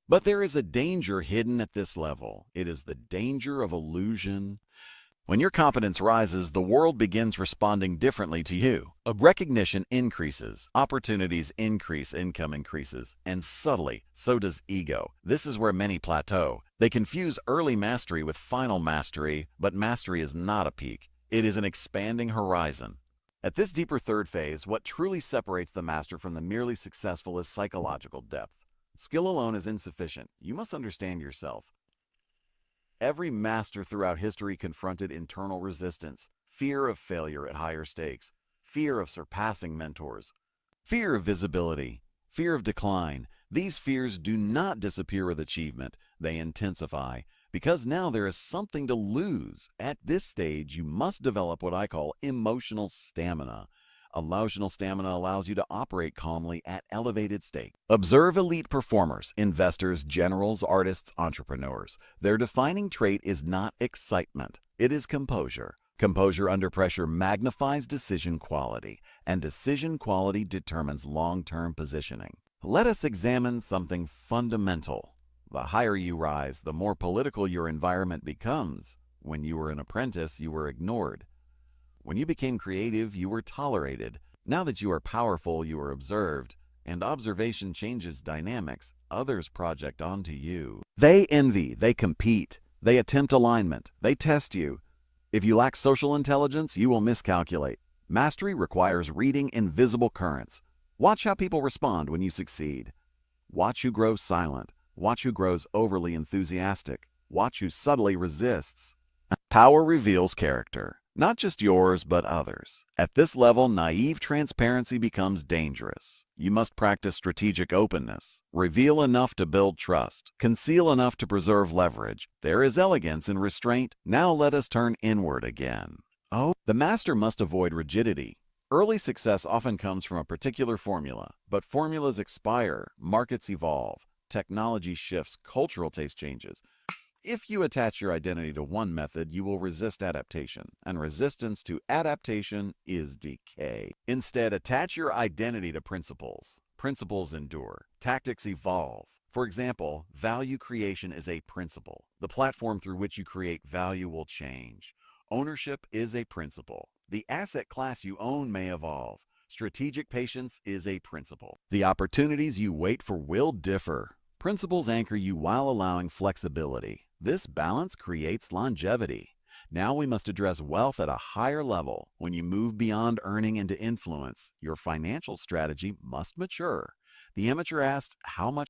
But there is a danger hidden at this level. It is the danger of illusion. When your competence rises, the world begins responding differently to you. A recognition increases, opportunities increase, income increases, and subtly, so does ego. This is where many plateau. They confuse early mastery with final mastery, but mastery is not a peak. It is an expanding horizon. At this deeper third phase, what truly separates the master from the merely successful is psychological depth. Skill alone is insufficient. You must understand yourself. Every master throughout history confronted internal resistance, fear of failure at higher stakes, fear of surpassing mentors, fear of visibility, fear of decline. These fears do not disappear with achievement, they intensify, because now there is something to lose. At this stage, you must develop what I call emotional stamina. Emotional stamina allows you to operate calmly at elevated stakes. Observe elite performers, investors, generals, artists, entrepreneurs. Their defining trait is not excitement, it is composure. Composure under pressure magnifies decision quality, and decision quality determines long-term positioning. Let us examine something fundamental. The higher you rise, the more political your environment becomes. When you were an apprentice, you were ignored. When you became creative, you were tolerated. Now that you are powerful, you are observed, and observation changes dynamics. Others project onto you. They envy, they compete, they attempt alignment, they test you. If you lack social intelligence, you will miscalculate. Mastery requires reading invisible currents. Watch how people respond when you succeed. Watch who grows silent. Watch who grows overly enthusiastic. Watch who subtly resists. Power reveals character. Not just yours, but others. At this level, naive transparency becomes dangerous. You must practice strategic openness. Reveal enough to build trust. Conceal enough to preserve leverage. There is elegance in restraint. Now let us turn inward again. Oh, the master must avoid rigidity. Early success often comes from a particular formula, but formulas expire, markets evolve, technology shifts, cultural taste changes. If you attach your identity to one method, you will resist adaptation, and resistance to adaptation is decay. Instead, attach your identity to principles. Principles endure. Tactics evolve. For example, value creation is a principle. The platform through which you create value will change. Ownership is a principle. The asset class you own may evolve. Strategic patience is a principle. The opportunities you wait for will differ. Principles anchor you while allowing flexibility. This balance creates longevity. Now we must address wealth at a higher level. When you move beyond earning into influence, your financial strategy must mature. The amateur asks, how much